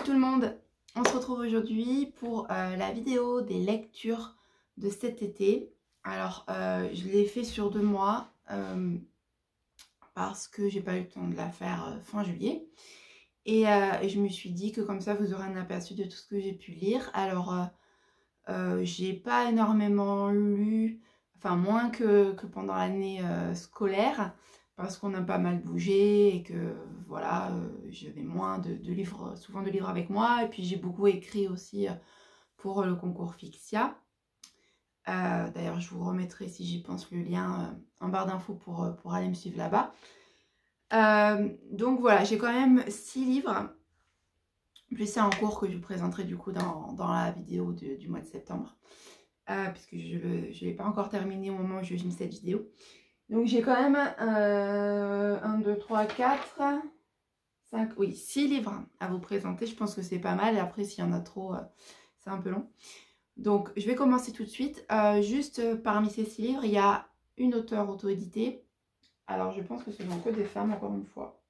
Coucou tout le monde, on se retrouve aujourd'hui pour la vidéo des lectures de cet été. Alors je l'ai fait sur 2 mois parce que j'ai pas eu le temps de la faire fin juillet. Et je me suis dit que comme ça vous aurez un aperçu de tout ce que j'ai pu lire. Alors j'ai pas énormément lu, enfin moins que pendant l'année scolaire, parce qu'on a pas mal bougé et que voilà, j'avais moins de livres, souvent de livres avec moi, et puis j'ai beaucoup écrit aussi pour le concours Fixia. D'ailleurs je vous remettrai, si j'y pense, le lien en barre d'infos pour aller me suivre là-bas. Donc voilà, j'ai quand même 6 livres, plus c'est en cours que je vous présenterai du coup dans la vidéo du mois de septembre. Puisque je ne l'ai pas encore terminé au moment où je filme cette vidéo. Donc j'ai quand même 1, 2, 3, 4, 5, oui, 6 livres à vous présenter. Je pense que c'est pas mal. Et après, s'il y en a trop, c'est un peu long. Donc je vais commencer tout de suite. Juste parmi ces 6 livres, il y a une auteure auto-éditée. Alors je pense que ce sont que des femmes, encore une fois.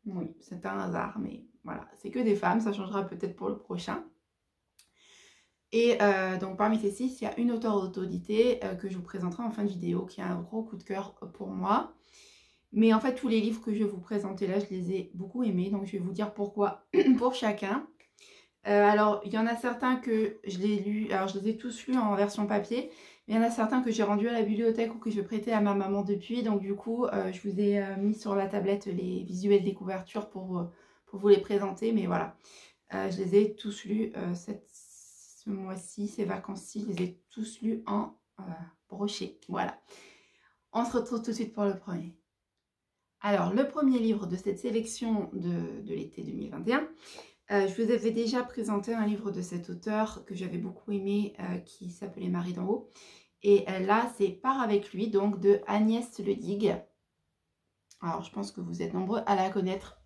Oui, c'est un hasard, mais voilà, c'est que des femmes. Ça changera peut-être pour le prochain. Et donc parmi ces 6, il y a une auteure auto-éditée que je vous présenterai en fin de vidéo, qui a un gros coup de cœur pour moi. Mais en fait, tous les livres que je vais vous présenter là, je les ai beaucoup aimés, donc je vais vous dire pourquoi pour chacun. Alors, il y en a certains que je les lus, alors je les ai tous lus en version papier, mais il y en a certains que j'ai rendus à la bibliothèque ou que je prêtais à ma maman depuis, donc du coup, je vous ai mis sur la tablette les visuels des couvertures pour vous les présenter, mais voilà. Je les ai tous lus ce mois-ci, ces vacances-ci, je les ai tous lus en brochet. Voilà. On se retrouve tout de suite pour le premier. Alors, le premier livre de cette sélection de l'été 2021, je vous avais déjà présenté un livre de cet auteur que j'avais beaucoup aimé, qui s'appelait Marie d'en haut. Et là, c'est Pars avec lui, donc de Agnès Ledig. Alors, je pense que vous êtes nombreux à la connaître.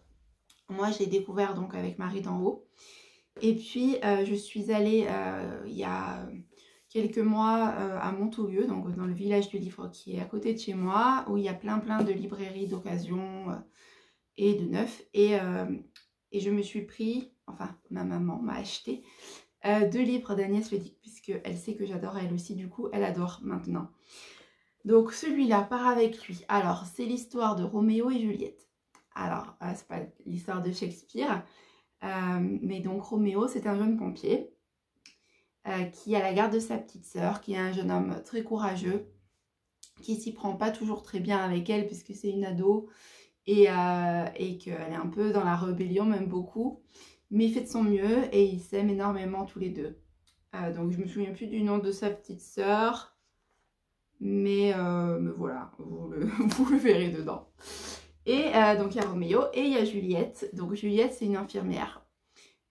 Moi, je l'ai découvert donc avec Marie d'en haut. Et puis, je suis allée il y a quelques mois à Montaulieu, donc dans le village du livre qui est à côté de chez moi, où il y a plein de librairies d'occasion et de neuf. Et je me suis pris, enfin, ma maman m'a acheté 2 livres d'Agnès Ledig, puisqu'elle sait que j'adore, elle aussi, du coup, elle adore maintenant. Donc, celui-là, Part avec lui. Alors, c'est l'histoire de Roméo et Juliette. Alors, c'est pas l'histoire de Shakespeare, mais donc Roméo, c'est un jeune pompier qui est à la garde de sa petite sœur, qui est un jeune homme très courageux, qui s'y prend pas toujours très bien avec elle, puisque c'est une ado, et qu'elle est un peu dans la rébellion, même beaucoup, mais il fait de son mieux, et ils s'aiment énormément tous les deux. Donc je me souviens plus du nom de sa petite sœur, mais voilà, vous le verrez dedans. Et donc il y a Roméo, et il y a Juliette. Donc Juliette, c'est une infirmière,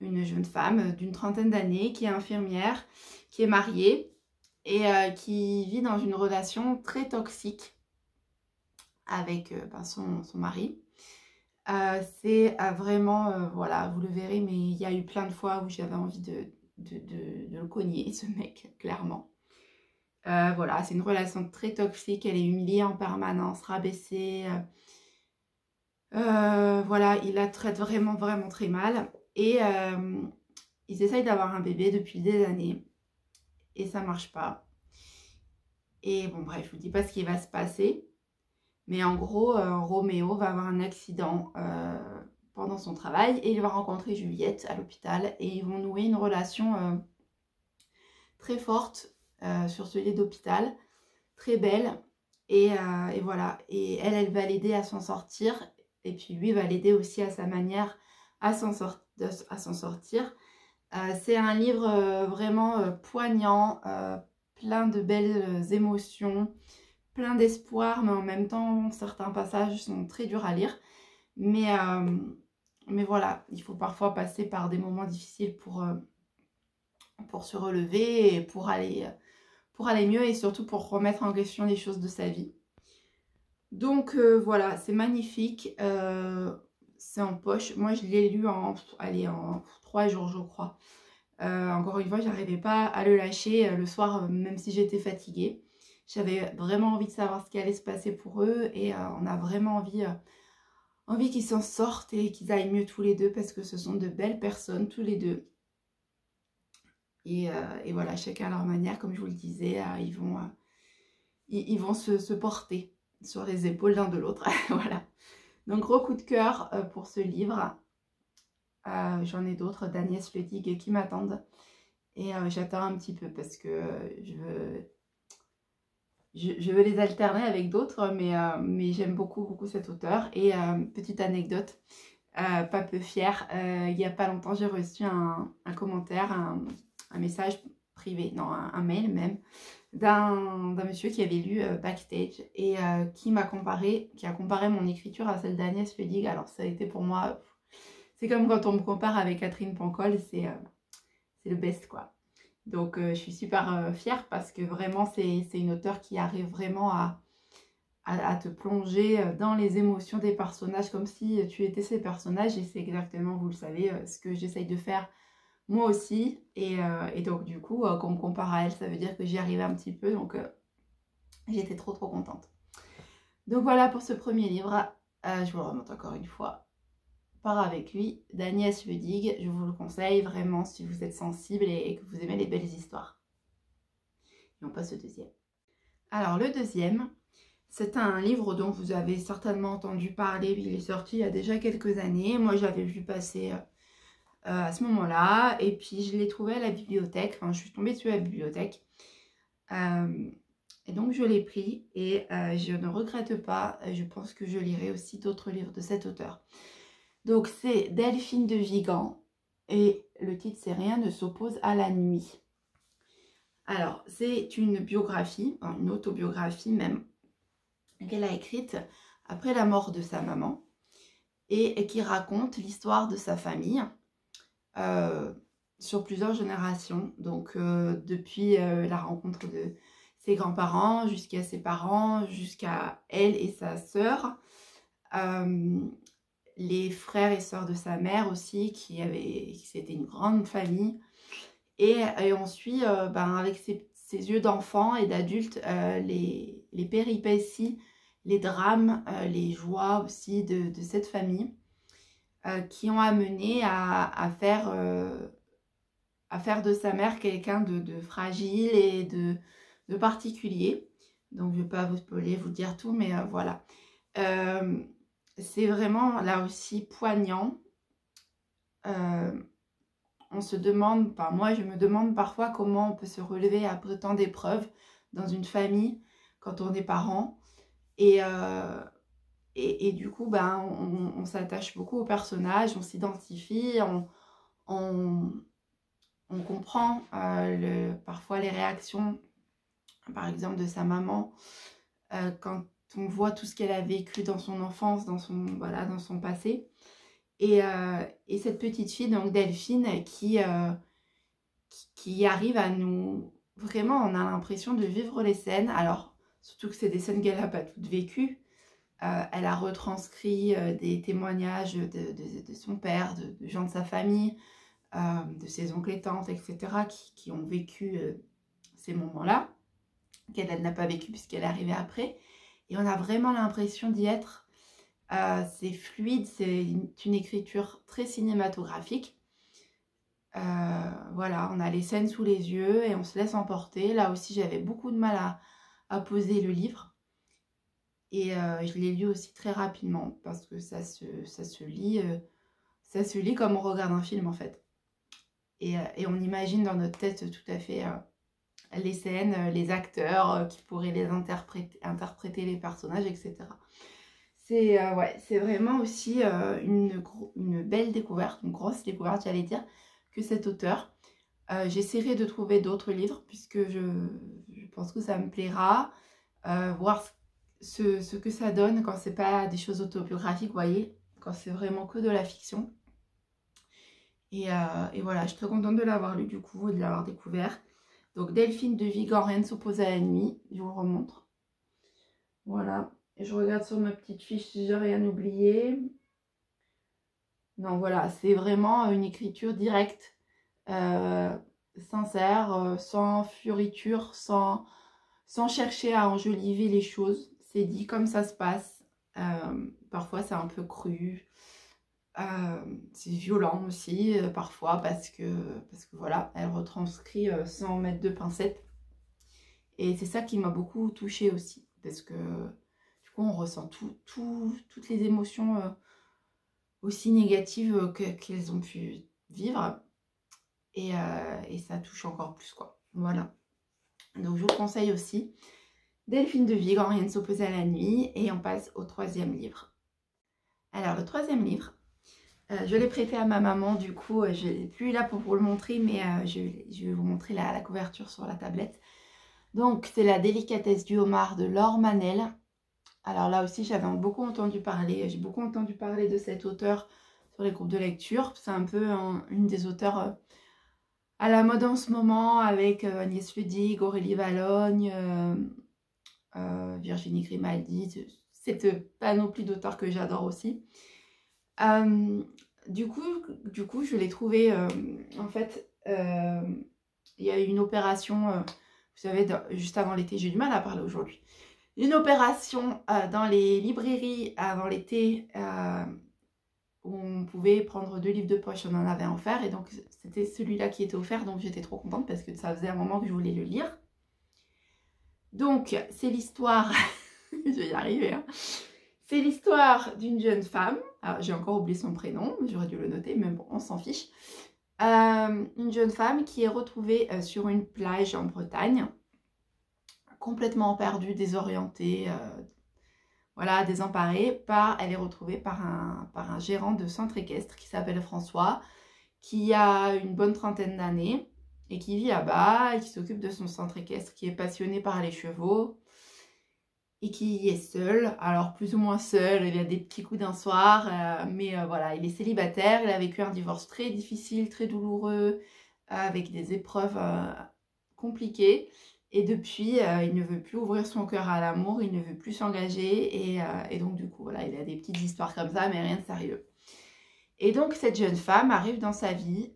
une jeune femme d'une trentaine d'années qui est infirmière, qui est mariée et qui vit dans une relation très toxique avec son mari. C'est vraiment, voilà, vous le verrez, mais il y a eu plein de fois où j'avais envie de le cogner, ce mec, clairement. Voilà, c'est une relation très toxique, elle est humiliée en permanence, rabaissée. Voilà, il la traite vraiment très mal. Et ils essayent d'avoir un bébé depuis des années. Et ça marche pas. Et bon, bref, je vous dis pas ce qui va se passer. Mais en gros, Roméo va avoir un accident pendant son travail. Et il va rencontrer Juliette à l'hôpital. Et ils vont nouer une relation très forte sur ce lit d'hôpital. Très belle. Et voilà. Et elle va l'aider à s'en sortir. Et puis lui va l'aider aussi à sa manière à s'en sortir. C'est un livre vraiment poignant, plein de belles émotions, plein d'espoir, mais en même temps, certains passages sont très durs à lire. Mais voilà, il faut parfois passer par des moments difficiles pour se relever et pour aller mieux et surtout pour remettre en question les choses de sa vie. Donc voilà, c'est magnifique. C'est en poche. Moi, je l'ai lu en 3 jours, je crois. Encore une fois, j'arrivais pas à le lâcher le soir, même si j'étais fatiguée. J'avais vraiment envie de savoir ce qui allait se passer pour eux et on a vraiment envie envie qu'ils s'en sortent et qu'ils aillent mieux tous les deux parce que ce sont de belles personnes tous les deux. Et voilà, chacun à leur manière, comme je vous le disais, ils vont se porter sur les épaules l'un de l'autre. Voilà. Donc gros coup de cœur pour ce livre. J'en ai d'autres d'Agnès Ledig qui m'attendent. Et j'attends un petit peu parce que je veux les alterner avec d'autres, mais j'aime beaucoup cet auteur. Et petite anecdote, pas peu fière, il n'y a pas longtemps j'ai reçu un commentaire, un message privé, non un mail même, d'un monsieur qui avait lu Backstage et qui a comparé mon écriture à celle d'Agnès Ledig. Alors ça a été pour moi, c'est comme quand on me compare avec Catherine Pancol, c'est le best quoi. Donc je suis super fière parce que vraiment c'est une auteure qui arrive vraiment à te plonger dans les émotions des personnages comme si tu étais ces personnages, et c'est exactement, vous le savez, ce que j'essaye de faire moi aussi. Et donc du coup, quand on me compare à elle, ça veut dire que j'y arrive un petit peu, donc j'étais trop contente. Donc voilà pour ce premier livre, je vous le remonte encore une fois. Part avec lui, d'Agnès Ledig. Je vous le conseille vraiment si vous êtes sensible et que vous aimez les belles histoires. Et on passe au deuxième. Alors le deuxième, c'est un livre dont vous avez certainement entendu parler. Il est sorti il y a déjà quelques années. Moi, j'avais vu passer à ce moment-là. Et puis, je l'ai trouvé à la bibliothèque. Enfin, je suis tombée dessus à la bibliothèque. Et donc, je l'ai pris. Et je ne regrette pas. Je pense que je lirai aussi d'autres livres de cet auteur. Donc, c'est Delphine de Vigan. Et le titre, c'est Rien ne s'oppose à la nuit. Alors, c'est une biographie, une autobiographie même, qu'elle a écrite après la mort de sa maman et qui raconte l'histoire de sa famille sur plusieurs générations. Donc, depuis la rencontre de ses grands-parents jusqu'à ses parents, jusqu'à elle et sa sœur, les frères et sœurs de sa mère aussi, c'était une grande famille. Et on suit avec ses yeux d'enfant et d'adulte les péripéties, les drames, les joies aussi de cette famille qui ont amené à faire de sa mère quelqu'un de fragile et de particulier. Donc je ne vais pas vous spoiler, vous dire tout, mais voilà. C'est vraiment là aussi poignant. On se demande, enfin moi je me demande parfois comment on peut se relever après tant d'épreuves dans une famille quand on est parent. Et du coup, on s'attache beaucoup au personnage, on s'identifie, on comprend parfois les réactions, par exemple de sa maman, quand on voit tout ce qu'elle a vécu dans son enfance, dans son passé. Et cette petite fille, donc Delphine, qui arrive à nous... Vraiment, on a l'impression de vivre les scènes. Alors, surtout que c'est des scènes qu'elle n'a pas toutes vécues. Elle a retranscrit des témoignages de son père, de gens de sa famille, de ses oncles et tantes, etc., qui ont vécu ces moments-là, qu'elle n'a pas vécu puisqu'elle est arrivée après. Et on a vraiment l'impression d'y être. C'est fluide, c'est une écriture très cinématographique. Voilà, on a les scènes sous les yeux et on se laisse emporter. Là aussi, j'avais beaucoup de mal à poser le livre. Et je l'ai lu aussi très rapidement parce que ça se lit comme on regarde un film en fait. Et on imagine dans notre tête tout à fait les scènes, les acteurs qui pourraient les interpréter les personnages, etc. C'est vraiment aussi une belle découverte, une grosse découverte, j'allais dire, que cet auteur. J'essaierai de trouver d'autres livres puisque je pense que ça me plaira. Voir ce que ça donne quand c'est pas des choses autobiographiques, vous voyez, quand c'est vraiment que de la fiction. Et voilà, je suis très contente de l'avoir lu du coup et de l'avoir découvert. Donc Delphine de Vigan, Rien ne s'oppose à la nuit, je vous le remontre. Voilà, et je regarde sur ma petite fiche si j'ai rien oublié. Non, voilà, c'est vraiment une écriture directe, sincère, sans fioriture, sans chercher à enjoliver les choses. C'est dit comme ça se passe, parfois c'est un peu cru. C'est violent aussi parfois parce que voilà, elle retranscrit sans mettre de pincettes. Et c'est ça qui m'a beaucoup touchée aussi. Parce que du coup on ressent toutes les émotions aussi négatives qu'elles ont pu vivre. Et ça touche encore plus quoi. Voilà. Donc je vous le conseille aussi. Delphine de Vigan, rien ne s'opposait à la nuit. Et on passe au 3e livre. Alors le 3e livre, je l'ai prêté à ma maman, du coup je n'ai plus là pour vous le montrer, mais je vais vous montrer la couverture sur la tablette. Donc c'est La délicatesse du homard de Laure Manel. Alors là aussi j'avais beaucoup entendu parler, j'ai beaucoup entendu parler de cet auteur sur les groupes de lecture. C'est un peu une des auteurs à la mode en ce moment, avec Agnès Ludig, Aurélie Vallogne, Virginie Grimaldi. C'est pas non plus d'auteurs que j'adore aussi. Du coup, je l'ai trouvé, en fait, il y a eu une opération, vous savez, juste avant l'été, j'ai du mal à parler aujourd'hui. Une opération dans les librairies avant l'été, où on pouvait prendre 2 livres de poche, on en avait offert, et donc c'était celui-là qui était offert, donc j'étais trop contente parce que ça faisait un moment que je voulais le lire. Donc, c'est l'histoire, je vais y arriver, hein. C'est l'histoire d'une jeune femme, alors j'ai encore oublié son prénom, j'aurais dû le noter, mais bon, on s'en fiche. Une jeune femme qui est retrouvée sur une plage en Bretagne, complètement perdue, désorientée, voilà, désemparée. Elle est retrouvée par un gérant de centre équestre qui s'appelle François, qui a une bonne trentaine d'années et qui vit là-bas et qui s'occupe de son centre équestre, qui est passionné par les chevaux. Et qui est seul, alors plus ou moins seul, il a des petits coups d'un soir, mais voilà, il est célibataire, il a vécu un divorce très difficile, très douloureux, avec des épreuves compliquées, et depuis, il ne veut plus ouvrir son cœur à l'amour, il ne veut plus s'engager, et donc du coup, voilà, il a des petites histoires comme ça, mais rien de sérieux. Et donc, cette jeune femme arrive dans sa vie,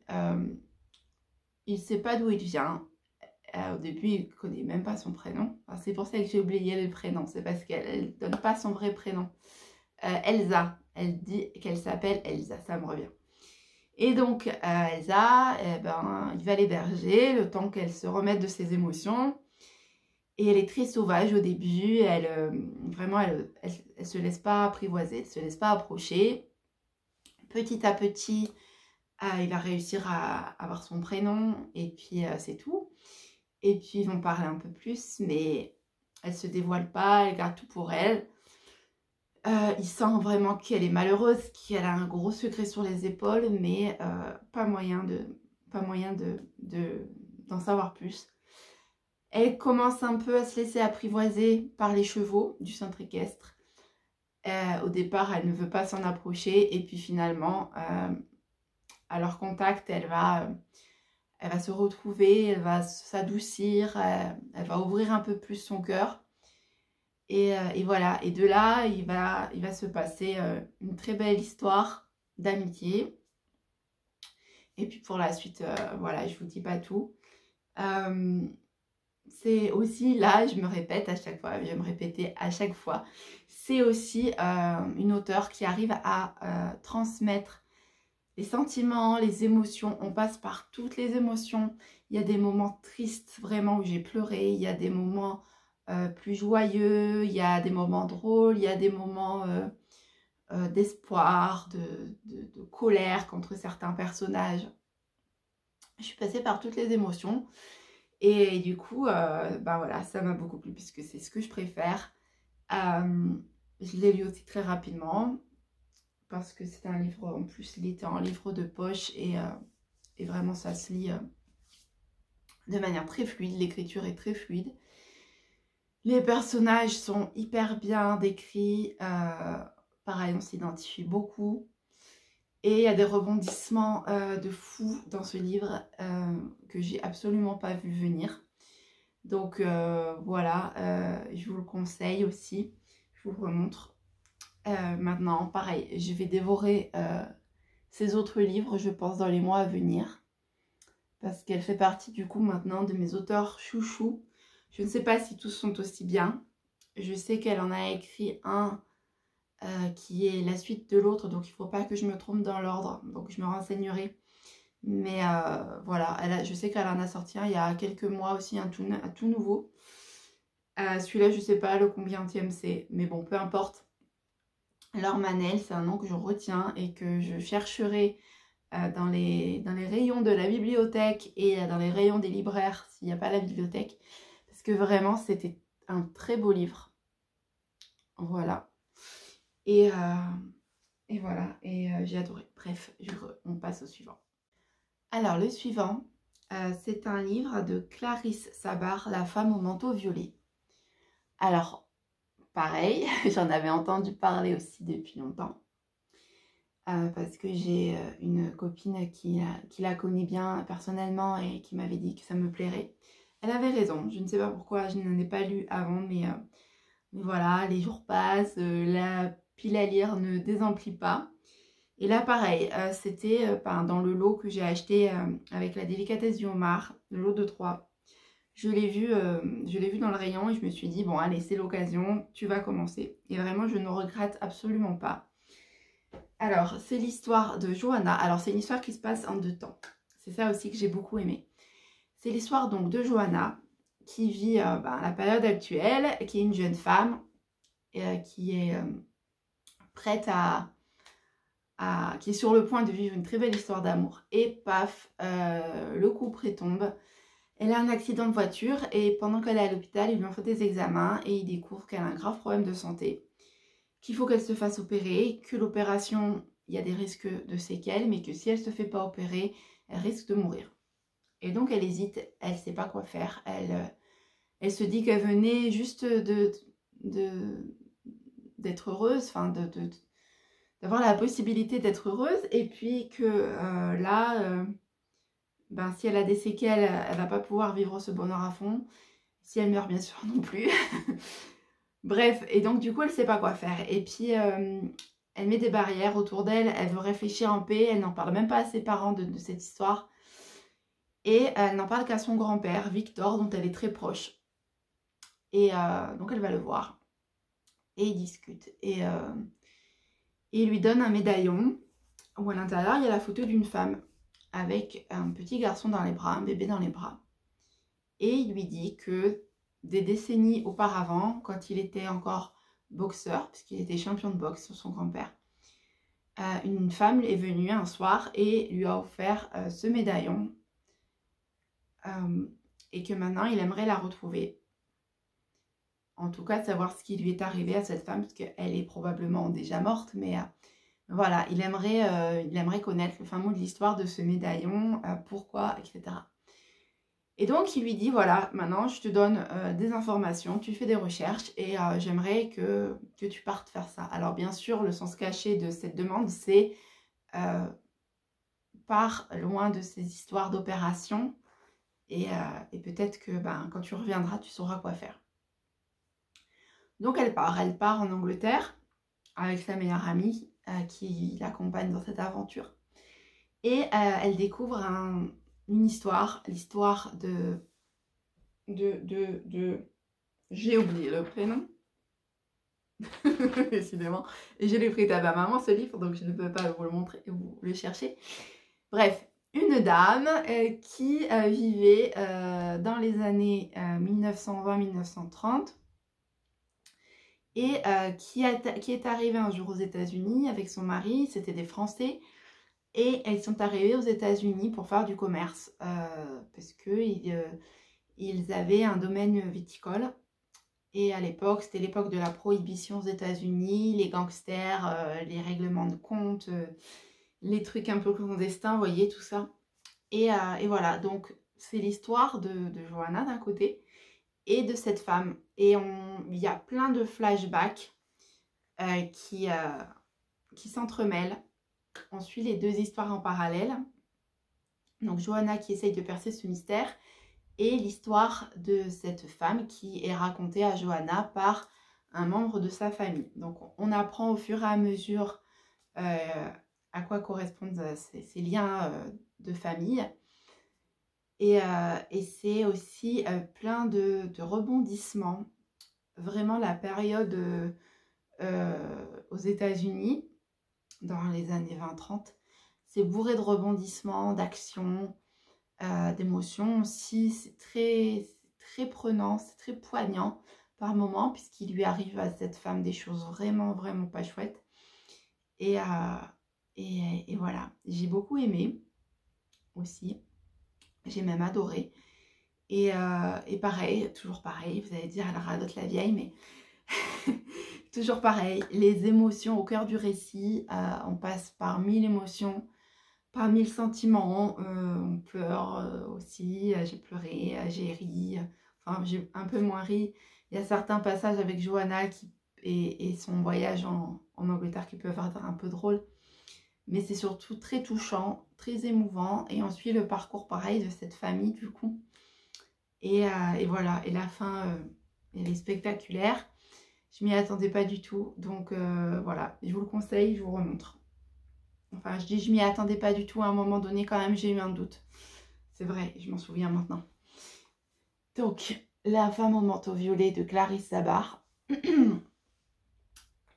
il ne sait pas d'où il vient. Au début, il ne connaît même pas son prénom. Enfin, c'est pour ça que j'ai oublié le prénom. C'est parce qu'elle ne donne pas son vrai prénom. Elsa. Elle dit qu'elle s'appelle Elsa. Ça me revient. Et donc, Elsa, il va l'héberger le temps qu'elle se remette de ses émotions. Et elle est très sauvage au début. Vraiment, elle se laisse pas apprivoiser. Elle ne se laisse pas approcher. Petit à petit, il va réussir à avoir son prénom. Et puis, c'est tout. Et puis, ils vont parler un peu plus, mais elle ne se dévoile pas, elle garde tout pour elle. Il sent vraiment qu'elle est malheureuse, qu'elle a un gros secret sur les épaules, mais pas moyen d'en savoir plus. Elle commence un peu à se laisser apprivoiser par les chevaux du centre équestre. Au départ, elle ne veut pas s'en approcher, et puis finalement, à leur contact, elle va se retrouver, elle va s'adoucir, elle va ouvrir un peu plus son cœur. Et voilà, et de là, il va se passer une très belle histoire d'amitié. Et puis pour la suite, voilà, je vous dis pas tout. C'est aussi, là, je me répète à chaque fois, je vais me répéter à chaque fois, c'est aussi une auteure qui arrive à transmettre les sentiments, les émotions. On passe par toutes les émotions. Il y a des moments tristes, vraiment, où j'ai pleuré. Il y a des moments plus joyeux. Il y a des moments drôles. Il y a des moments d'espoir, de colère contre certains personnages. Je suis passée par toutes les émotions. Et du coup, voilà, ça m'a beaucoup plu puisque c'est ce que je préfère. Je l'ai lu aussi très rapidement. Parce que c'est un livre, en plus il était en livre de poche et vraiment ça se lit de manière très fluide, l'écriture est très fluide. Les personnages sont hyper bien décrits, pareil on s'identifie beaucoup. Et il y a des rebondissements de fou dans ce livre que j'ai absolument pas vu venir. Donc voilà, je vous le conseille aussi, je vous le remontre. Maintenant, pareil, je vais dévorer ces autres livres, je pense, dans les mois à venir. Parce qu'elle fait partie, du coup, maintenant de mes auteurs chouchous. Je ne sais pas si tous sont aussi bien. Je sais qu'elle en a écrit un qui est la suite de l'autre, donc il ne faut pas que je me trompe dans l'ordre, donc je me renseignerai. Mais voilà, je sais qu'elle en a sorti un il y a quelques mois aussi, un tout nouveau. Celui-là, je ne sais pas le combienième c'est, mais bon, peu importe. Laure Manel, c'est un nom que je retiens et que je chercherai dans les rayons de la bibliothèque et dans les rayons des libraires s'il n'y a pas la bibliothèque. Parce que vraiment, c'était un très beau livre. Voilà. Et voilà, et j'ai adoré. Bref, on passe au suivant. Alors, le suivant, c'est un livre de Clarisse Sabar, La femme au manteau violet. Alors, pareil, j'en avais entendu parler aussi depuis longtemps. Parce que j'ai une copine qui la connaît bien personnellement et qui m'avait dit que ça me plairait. Elle avait raison, je ne sais pas pourquoi je n'en ai pas lu avant, mais voilà, les jours passent, la pile à lire ne désemplit pas. Et là, pareil, c'était dans le lot que j'ai acheté avec la délicatesse du homard, le lot de 3. Je l'ai vu dans le rayon et je me suis dit, bon, allez, c'est l'occasion, tu vas commencer. Et vraiment, je ne regrette absolument pas. Alors, c'est l'histoire de Johanna. Alors, c'est une histoire qui se passe en 2 temps. C'est ça aussi que j'ai beaucoup aimé. C'est l'histoire donc de Johanna qui vit la période actuelle, qui est une jeune femme qui est prête qui est sur le point de vivre une très belle histoire d'amour. Et paf, le coup tombe. Elle a un accident de voiture et pendant qu'elle est à l'hôpital, ils lui ont fait des examens et ils découvrent qu'elle a un grave problème de santé, qu'il faut qu'elle se fasse opérer, que l'opération, il y a des risques de séquelles, mais que si elle ne se fait pas opérer, elle risque de mourir. Et donc elle hésite, elle ne sait pas quoi faire. Elle se dit qu'elle venait juste d'être heureuse, enfin d'avoir la possibilité d'être heureuse, et puis que là, si elle a des séquelles, elle va pas pouvoir vivre ce bonheur à fond. Si elle meurt, bien sûr, non plus. Bref, et donc du coup, elle sait pas quoi faire. Et puis, elle met des barrières autour d'elle, elle veut réfléchir en paix, elle n'en parle même pas à ses parents de cette histoire. Et elle n'en parle qu'à son grand-père, Victor, dont elle est très proche. Et donc elle va le voir. Et ils discutent. Et il lui donne un médaillon où à l'intérieur, il y a la photo d'une femme avec un petit garçon dans les bras, un bébé dans les bras. Et il lui dit que des décennies auparavant, quand il était encore boxeur, puisqu'il était champion de boxe sur son grand-père, une femme est venue un soir et lui a offert ce médaillon et que maintenant il aimerait la retrouver. En tout cas, savoir ce qui lui est arrivé à cette femme, parce qu'elle est probablement déjà morte, mais voilà, il aimerait connaître le fin mot de l'histoire de ce médaillon, pourquoi, etc. Et donc, il lui dit, voilà, maintenant, je te donne des informations, tu fais des recherches et j'aimerais que tu partes faire ça. Alors, bien sûr, le sens caché de cette demande, c'est pars loin de ces histoires d'opération et peut-être que quand tu reviendras, tu sauras quoi faire. Donc, elle part en Angleterre avec sa meilleure amie qui l'accompagne dans cette aventure. Et elle découvre une histoire, l'histoire de... J'ai oublié le prénom. Décidément. Et je l'ai prêté à ma maman ce livre, donc je ne peux pas vous le montrer, vous le chercher. Bref, une dame qui vivait dans les années 1920-1930 et qui est arrivée un jour aux États-Unis avec son mari, c'était des Français. Et elles sont arrivées aux États-Unis pour faire du commerce parce qu'ils avaient un domaine viticole. Et à l'époque, c'était l'époque de la prohibition aux États-Unis, les gangsters, les règlements de compte, les trucs un peu clandestins, vous voyez, tout ça. Et voilà, donc c'est l'histoire de Johanna d'un côté et de cette femme. Et il y a plein de flashbacks qui s'entremêlent. On suit les 2 histoires en parallèle. Donc Johanna qui essaye de percer ce mystère et l'histoire de cette femme qui est racontée à Johanna par un membre de sa famille. Donc on apprend au fur et à mesure à quoi correspondent ces liens de famille. Et c'est aussi plein de rebondissements. Vraiment la période aux États-Unis dans les années 20-30. C'est bourré de rebondissements, d'actions, d'émotions aussi. C'est très prenant, c'est très poignant par moments, puisqu'il lui arrive à cette femme des choses vraiment, vraiment pas chouettes. Et voilà, j'ai beaucoup aimé aussi. J'ai même adoré. Et pareil, toujours pareil, vous allez dire, elle radote la vieille, mais toujours pareil, les émotions au cœur du récit, on passe par 1000 émotions, par 1000 sentiments, on pleure aussi, j'ai pleuré, j'ai ri, enfin j'ai un peu moins ri. Il y a certains passages avec Johanna et son voyage en Angleterre qui peuvent être un peu drôles, mais c'est surtout très touchant, très émouvant, et ensuite le parcours pareil de cette famille du coup. Et voilà, et la fin, elle est spectaculaire. Je m'y attendais pas du tout, donc voilà, je vous le conseille, je vous remontre. Enfin, je dis je m'y attendais pas du tout, à un moment donné quand même j'ai eu un doute. C'est vrai, je m'en souviens maintenant. Donc, La femme au manteau violet de Clarisse Sabar.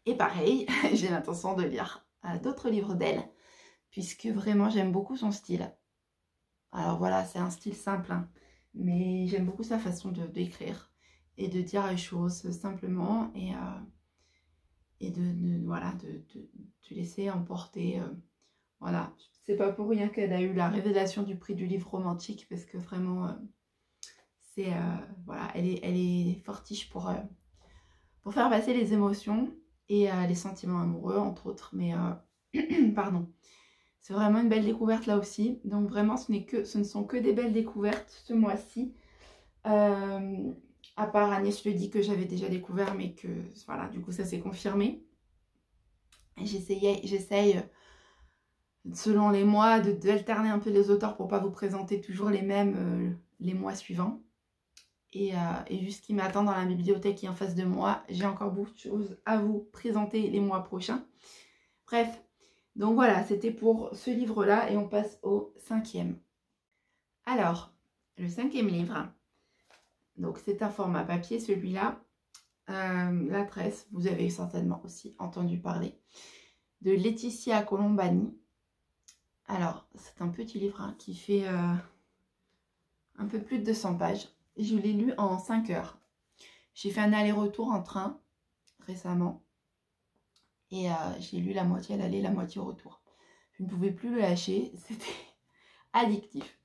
Et pareil, j'ai l'intention de lire d'autres livres d'elle, puisque vraiment j'aime beaucoup son style. Alors voilà, c'est un style simple, hein, mais j'aime beaucoup sa façon d'écrire et de dire les choses simplement et voilà, de laisser emporter. Voilà, c'est pas pour rien qu'elle a eu la révélation du prix du livre romantique, parce que vraiment, voilà, elle est fortiche pour faire passer les émotions et les sentiments amoureux, entre autres, mais pardon. C'est vraiment une belle découverte là aussi. Donc vraiment, ce ne sont que des belles découvertes ce mois-ci. À part Agnès Le Dit que j'avais déjà découvert, mais que voilà, du coup ça s'est confirmé. J'essaye selon les mois d'alterner un peu les auteurs pour pas vous présenter toujours les mêmes les mois suivants. Et juste ce qui m'attend dans la bibliothèque qui est en face de moi, j'ai encore beaucoup de choses à vous présenter les mois prochains. Bref. Donc voilà, c'était pour ce livre-là et on passe au 5e. Alors, le 5e livre, donc c'est un format papier celui-là. La Tresse, vous avez certainement aussi entendu parler, de Laetitia Colombani. Alors, c'est un petit livre hein, qui fait un peu plus de 200 pages. Je l'ai lu en 5 heures. J'ai fait un aller-retour en train récemment. Et j'ai lu la moitié à l'aller, la moitié au retour. Je ne pouvais plus le lâcher, c'était addictif.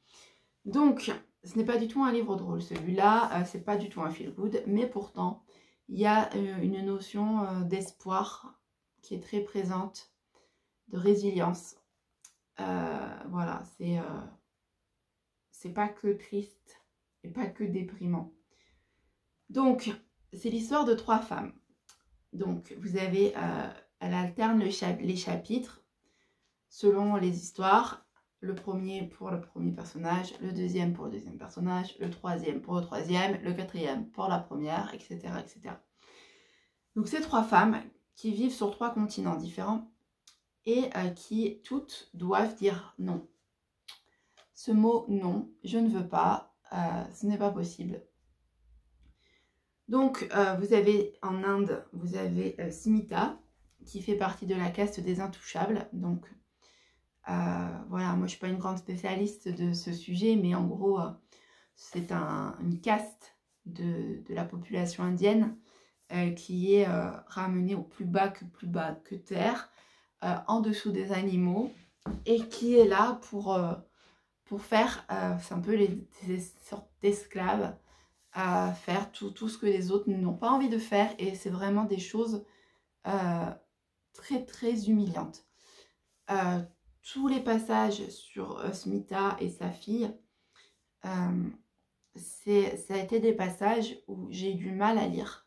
Donc, ce n'est pas du tout un livre drôle. Celui-là, c'est pas du tout un feel-good, mais pourtant, il y a une notion d'espoir qui est très présente, de résilience. Voilà, c'est pas que triste et pas que déprimant. Donc, c'est l'histoire de 3 femmes. Donc, vous avez, elle alterne les chapitres selon les histoires. Le premier pour le premier personnage, le deuxième pour le deuxième personnage, le troisième pour le troisième, le quatrième pour la première, etc. etc. Donc, ces 3 femmes qui vivent sur 3 continents différents et qui toutes doivent dire non. Ce mot non, je ne veux pas, ce n'est pas possible. Donc, vous avez en Inde, vous avez Smita, qui fait partie de la caste des intouchables. Donc, voilà, moi je ne suis pas une grande spécialiste de ce sujet, mais en gros, c'est une caste de la population indienne qui est ramenée au plus bas que terre, en dessous des animaux, et qui est là pour faire, c'est un peu des sortes d'esclaves, à faire tout ce que les autres n'ont pas envie de faire, et c'est vraiment des choses très très humiliantes. Tous les passages sur Smita et sa fille, ça a été des passages où j'ai eu du mal à lire.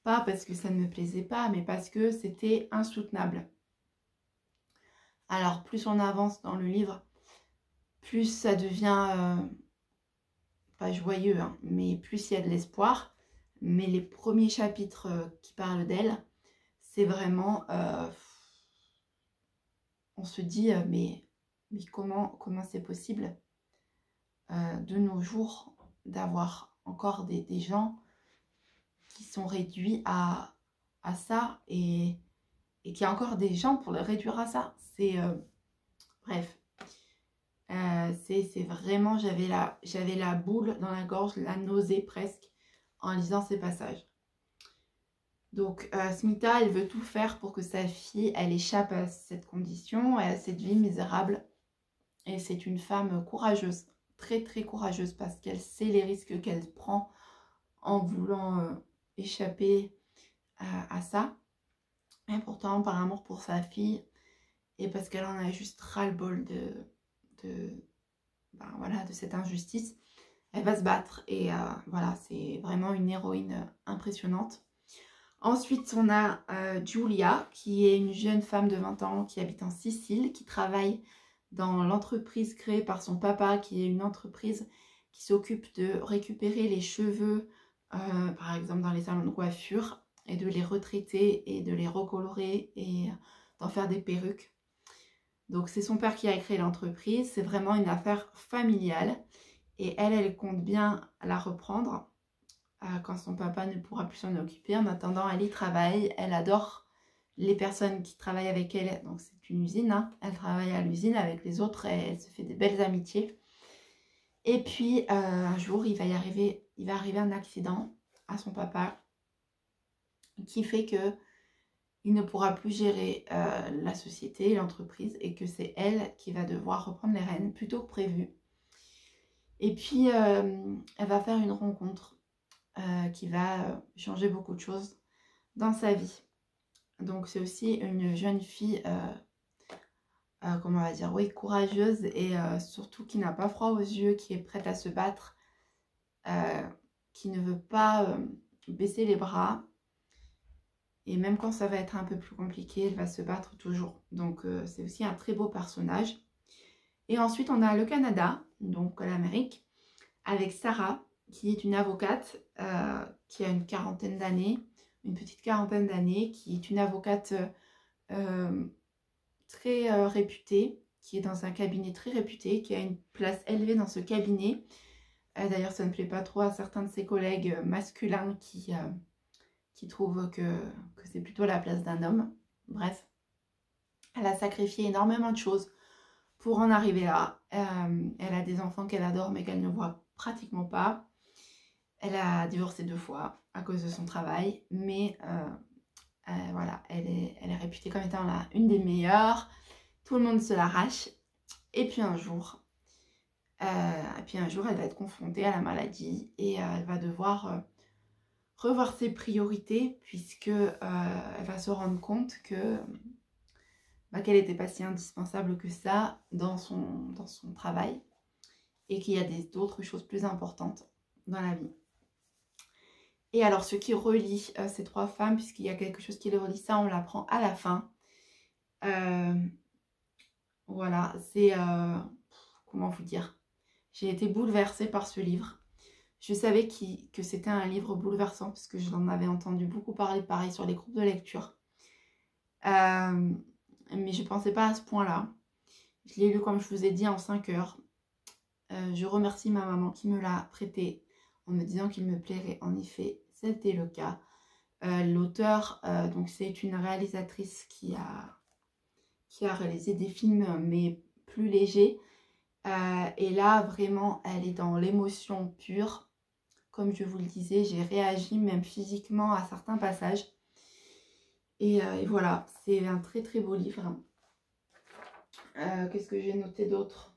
Pas parce que ça ne me plaisait pas, mais parce que c'était insoutenable. Alors plus on avance dans le livre, plus ça devient pas joyeux, hein, mais plus il y a de l'espoir. Mais les premiers chapitres qui parlent d'elle, c'est vraiment... on se dit, mais comment c'est possible de nos jours d'avoir encore des gens qui sont réduits à à ça et qu'il y a encore des gens pour le réduire à ça. C'est... bref. C'est vraiment... J'avais la boule dans la gorge, la nausée presque, en lisant ces passages. Donc, Smita, elle veut tout faire pour que sa fille, elle échappe à cette condition, à cette vie misérable. Et c'est une femme courageuse, très très courageuse, parce qu'elle sait les risques qu'elle prend en voulant échapper à ça. Et pourtant, par amour pour sa fille, et parce qu'elle en a juste ras-le-bol voilà, de cette injustice, elle va se battre. Et voilà, c'est vraiment une héroïne impressionnante. Ensuite, on a Giulia, qui est une jeune femme de 20 ans qui habite en Sicile, qui travaille dans l'entreprise créée par son papa, qui est une entreprise qui s'occupe de récupérer les cheveux, par exemple dans les salons de coiffure, et de les retraiter et de les recolorer et d'en faire des perruques. Donc c'est son père qui a créé l'entreprise, c'est vraiment une affaire familiale et elle compte bien la reprendre quand son papa ne pourra plus s'en occuper. En attendant, elle y travaille, elle adore les personnes qui travaillent avec elle, donc c'est une usine, hein. Elle travaille à l'usine avec les autres et elle se fait des belles amitiés. Et puis un jour, il va arriver un accident à son papa qui fait que il ne pourra plus gérer la société, l'entreprise, et que c'est elle qui va devoir reprendre les rênes plus tôt que prévu. Et puis, elle va faire une rencontre qui va changer beaucoup de choses dans sa vie. Donc, c'est aussi une jeune fille, comment on va dire, oui, courageuse et surtout qui n'a pas froid aux yeux, qui est prête à se battre, qui ne veut pas baisser les bras. Et même quand ça va être un peu plus compliqué, elle va se battre toujours. Donc c'est aussi un très beau personnage. Et ensuite, on a le Canada, donc l'Amérique, avec Sarah, qui est une avocate qui a une quarantaine d'années, une petite quarantaine d'années, qui est une avocate très réputée, qui est dans un cabinet très réputé, qui a une place élevée dans ce cabinet. D'ailleurs, ça ne plaît pas trop à certains de ses collègues masculins qui trouve que c'est plutôt la place d'un homme. Bref, elle a sacrifié énormément de choses pour en arriver là. Elle a des enfants qu'elle adore mais qu'elle ne voit pratiquement pas. Elle a divorcé 2 fois à cause de son travail, mais voilà, elle est réputée comme étant une des meilleures. Tout le monde se l'arrache. Et puis un jour, elle va être confrontée à la maladie et elle va devoir revoir ses priorités puisque elle va se rendre compte que qu'elle n'était pas si indispensable que ça dans son travail et qu'il y a d'autres choses plus importantes dans la vie. Et alors ce qui relie ces 3 femmes, puisqu'il y a quelque chose qui les relie, ça on l'apprend à la fin. Voilà, c'est... comment vous dire, j'ai été bouleversée par ce livre. Je savais que c'était un livre bouleversant parce que j'en avais entendu beaucoup parler, pareil, sur les groupes de lecture. Mais je ne pensais pas à ce point-là. Je l'ai lu, comme je vous ai dit, en 5 heures. Je remercie ma maman qui me l'a prêté en me disant qu'il me plairait. En effet, c'était le cas. L'auteur, donc c'est une réalisatrice qui a réalisé des films, mais plus légers. Et là, vraiment, elle est dans l'émotion pure. Comme je vous le disais, j'ai réagi même physiquement à certains passages. Et voilà, c'est un très très beau livre. Qu'est-ce que j'ai noté d'autre?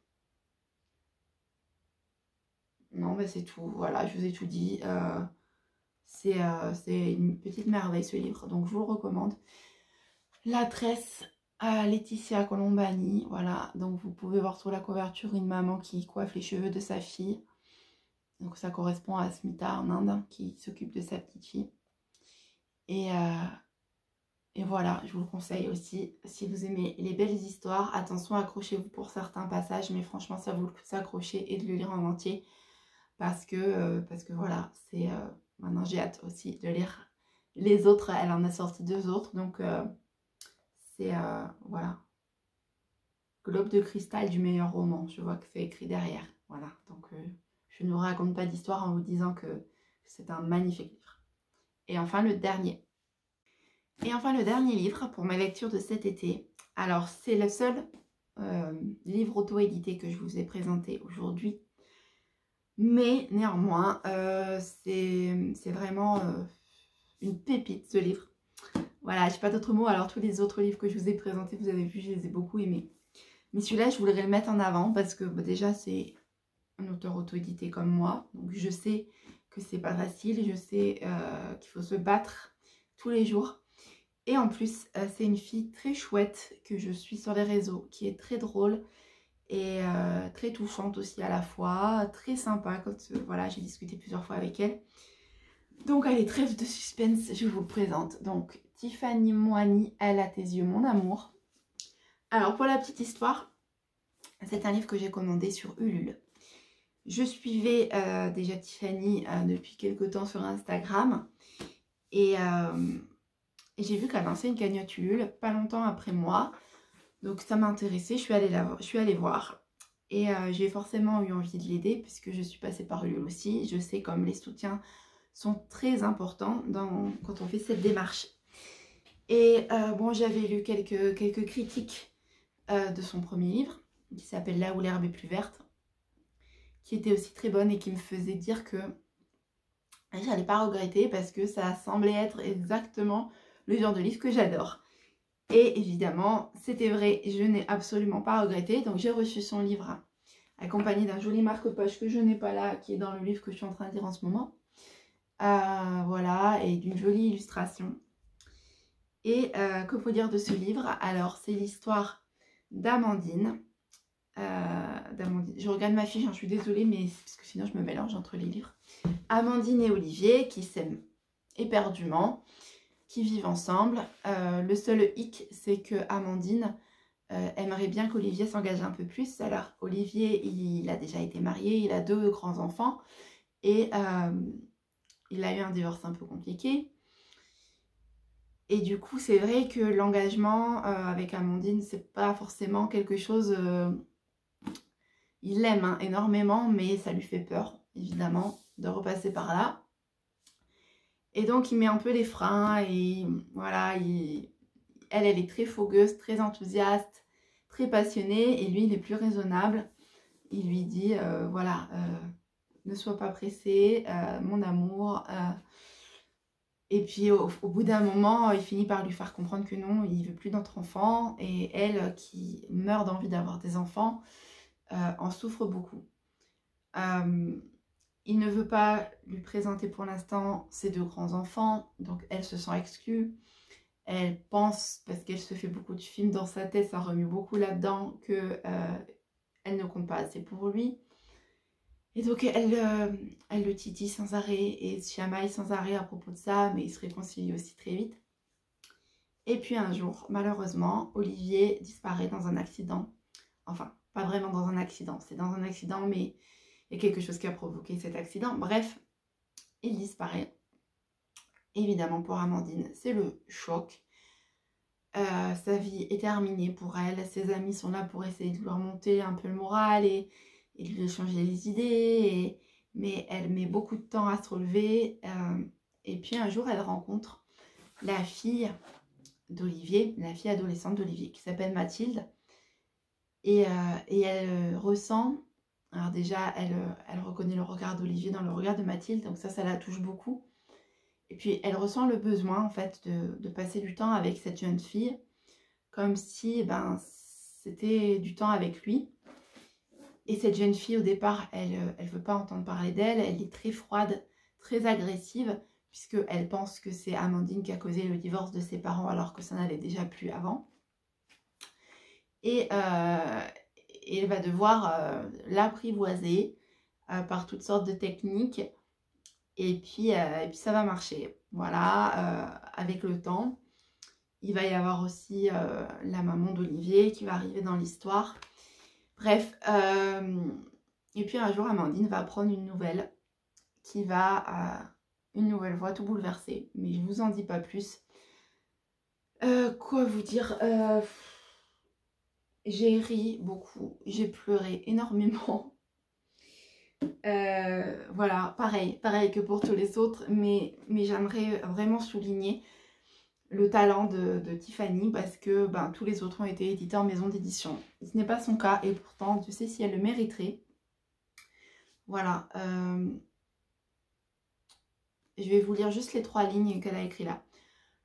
Non, mais c'est tout. Voilà, je vous ai tout dit. C'est une petite merveille ce livre, donc je vous le recommande. La tresse à Laetitia Colombani. Voilà, donc vous pouvez voir sur la couverture une maman qui coiffe les cheveux de sa fille. Donc ça correspond à Smita en Inde qui s'occupe de sa petite fille. Et voilà, je vous le conseille aussi. Si vous aimez les belles histoires, attention, accrochez-vous pour certains passages. Mais franchement, ça vaut le coup de s'accrocher et de le lire en entier. Parce que voilà, c'est... maintenant, j'ai hâte aussi de lire les autres. Elle en a sorti 2 autres. Donc, c'est... voilà. Globe de cristal du meilleur roman. Je vois que c'est écrit derrière. Voilà, donc... je ne vous raconte pas d'histoire en vous disant que c'est un magnifique livre. Et enfin, le dernier. Et enfin, le dernier livre pour ma lecture de cet été. Alors, c'est le seul livre auto-édité que je vous ai présenté aujourd'hui. Mais néanmoins, c'est vraiment une pépite, ce livre. Voilà, je n'ai pas d'autres mots. Alors, tous les autres livres que je vous ai présentés, vous avez vu, je les ai beaucoup aimés. Mais celui-là, je voudrais le mettre en avant parce que déjà, c'est un auteur auto-édité comme moi. Donc, je sais que c'est pas facile. Je sais qu'il faut se battre tous les jours. Et en plus, c'est une fille très chouette que je suis sur les réseaux, qui est très drôle et très touchante aussi à la fois, très sympa. Quand voilà, j'ai discuté plusieurs fois avec elle. Donc allez, trêve de suspense, je vous le présente. Donc Tiffany Moani, Elle a tes yeux, mon amour. Alors pour la petite histoire, c'est un livre que j'ai commandé sur Ulule. Je suivais déjà Tiffany depuis quelques temps sur Instagram et j'ai vu qu'elle lançait une cagnotte Ulule pas longtemps après moi. Donc ça m'a intéressée, je suis allée voir. Et j'ai forcément eu envie de l'aider puisque je suis passée par Ulule aussi. Je sais comme les soutiens sont très importants quand on fait cette démarche. Et bon, j'avais lu quelques critiques de son premier livre, qui s'appelle Là où l'herbe est plus verte, qui était aussi très bonne et qui me faisait dire que j'allais pas regretter parce que ça semblait être exactement le genre de livre que j'adore. Et évidemment, c'était vrai, je n'ai absolument pas regretté. Donc j'ai reçu son livre accompagné d'un joli marque-poche que je n'ai pas là, qui est dans le livre que je suis en train de lire en ce moment. Voilà, et d'une jolie illustration. Et que faut dire de ce livre? Alors, c'est l'histoire d'Amandine. Je regarde ma fiche, je suis désolée, mais parce que sinon je me mélange entre les livres. Amandine et Olivier qui s'aiment éperdument, qui vivent ensemble. Le seul hic, c'est que Amandine aimerait bien qu'Olivier s'engage un peu plus. Alors, Olivier, il a déjà été marié, il a 2 grands enfants et il a eu un divorce un peu compliqué. Et du coup, c'est vrai que l'engagement avec Amandine, c'est pas forcément quelque chose... il l'aime énormément, mais ça lui fait peur, évidemment, de repasser par là. Et donc, il met un peu les freins et voilà, elle est très fougueuse, très enthousiaste, très passionnée. Et lui, il est plus raisonnable. Il lui dit, voilà, ne sois pas pressé, mon amour... Et puis au bout d'un moment, il finit par lui faire comprendre que non, il ne veut plus d'autres enfants. Et elle, qui meurt d'envie d'avoir des enfants, en souffre beaucoup. Il ne veut pas lui présenter pour l'instant ses 2 grands enfants, donc elle se sent exclue. Elle pense, parce qu'elle se fait beaucoup de films dans sa tête, ça remue beaucoup là-dedans, qu'elle ne compte pas assez pour lui. Et donc elle le titille sans arrêt et se chamaille sans arrêt à propos de ça, mais ils se réconcilient aussi très vite. Et puis un jour, malheureusement, Olivier disparaît dans un accident. Enfin, pas vraiment dans un accident, c'est dans un accident, mais il y a quelque chose qui a provoqué cet accident. Bref, il disparaît. Évidemment, pour Amandine, c'est le choc. Sa vie est terminée pour elle. Ses amis sont là pour essayer de lui remonter un peu le moral et de lui changer les idées. Mais elle met beaucoup de temps à se relever. Et puis un jour, elle rencontre la fille d'Olivier, la fille adolescente d'Olivier, qui s'appelle Mathilde. Et elle ressent... Alors déjà, elle reconnaît le regard d'Olivier dans le regard de Mathilde. Donc ça la touche beaucoup. Et puis, elle ressent le besoin, en fait, de passer du temps avec cette jeune fille, comme si, c'était du temps avec lui. Et cette jeune fille, au départ, elle ne veut pas entendre parler d'elle. Elle est très froide, très agressive, puisqu'elle pense que c'est Amandine qui a causé le divorce de ses parents, alors que ça n'allait déjà plus avant. Et elle va devoir l'apprivoiser par toutes sortes de techniques. Et puis ça va marcher. Voilà, avec le temps. Il va y avoir aussi la maman d'Olivier qui va arriver dans l'histoire. Bref, et puis un jour, Amandine va apprendre une nouvelle qui va, une nouvelle voix tout bouleverser. Mais je ne vous en dis pas plus. Quoi vous dire, j'ai ri beaucoup, j'ai pleuré énormément. Voilà, pareil que pour tous les autres, mais j'aimerais vraiment souligner le talent de Tiffany parce que ben, tous les autres ont été édités en maison d'édition. Ce n'est pas son cas et pourtant, Dieu sait si elle le mériterait. Voilà. Je vais vous lire juste les 3 lignes qu'elle a écrites là.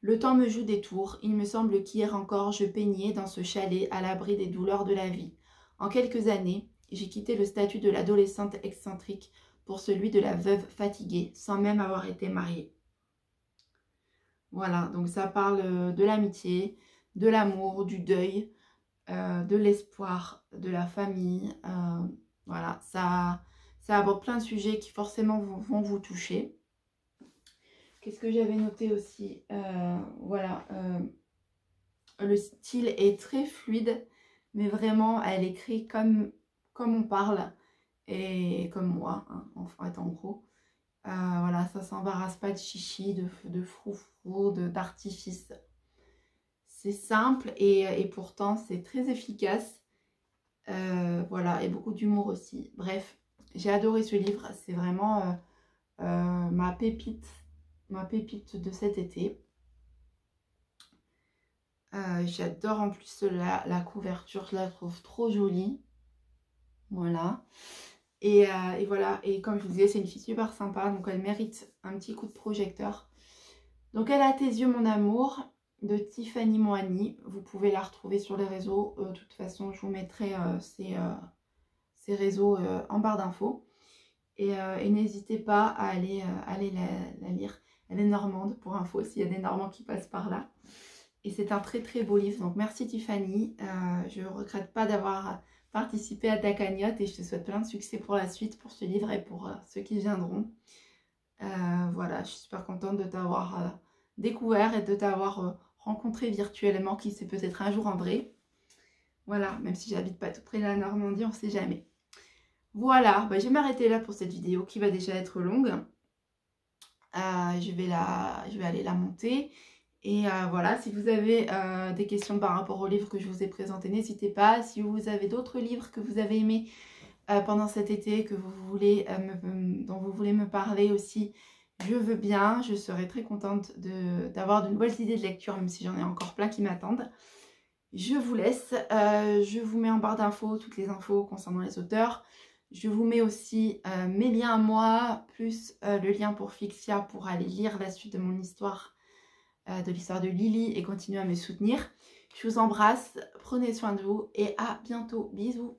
Le temps me joue des tours. Il me semble qu'hier encore, je peignais dans ce chalet à l'abri des douleurs de la vie. En quelques années, j'ai quitté le statut de l'adolescente excentrique pour celui de la veuve fatiguée, sans même avoir été mariée. Voilà, donc ça parle de l'amitié, de l'amour, du deuil, de l'espoir, de la famille. Voilà, ça aborde plein de sujets qui forcément vont vous toucher. Qu'est-ce que j'avais noté aussi? Voilà, le style est très fluide, mais vraiment, elle écrit comme on parle et comme moi, hein, en fait, en gros. Voilà, ça s'embarrasse pas de chichi, de froufrou, d'artifice. C'est simple et pourtant c'est très efficace. Voilà, et beaucoup d'humour aussi. Bref, j'ai adoré ce livre. C'est vraiment ma pépite de cet été. J'adore en plus la couverture, je la trouve trop jolie. Voilà. Et voilà, et comme je vous disais, c'est une fille super sympa, donc elle mérite un petit coup de projecteur. Donc elle a tes yeux mon amour, de Tiffany Moani. Vous pouvez la retrouver sur les réseaux. De toute façon, je vous mettrai ses réseaux en barre d'infos. Et n'hésitez pas à aller la lire. Elle est normande, pour info, s'il y a des Normands qui passent par là. Et c'est un très très beau livre. Donc merci Tiffany. Je ne regrette pas d'avoir participé à ta cagnotte et je te souhaite plein de succès pour la suite, pour ce livre et pour ceux qui viendront. Voilà, je suis super contente de t'avoir découvert et de t'avoir rencontré virtuellement, qui sait peut-être un jour en vrai. Voilà, même si j'habite pas tout près de la Normandie, on ne sait jamais. Voilà, bah, je vais m'arrêter là pour cette vidéo qui va déjà être longue. Je vais aller la monter. Et voilà, si vous avez des questions par rapport au livre que je vous ai présenté, n'hésitez pas. Si vous avez d'autres livres que vous avez aimés pendant cet été, que vous voulez, dont vous voulez me parler aussi, je veux bien. Je serai très contente d'avoir de nouvelles idées de lecture, même si j'en ai encore plein qui m'attendent. Je vous laisse. Je vous mets en barre d'infos toutes les infos concernant les auteurs. Je vous mets aussi mes liens à moi, plus le lien pour Fixia pour aller lire la suite de mon histoire, de l'histoire de Lily, et continuer à me soutenir. Je vous embrasse, prenez soin de vous et à bientôt. Bisous.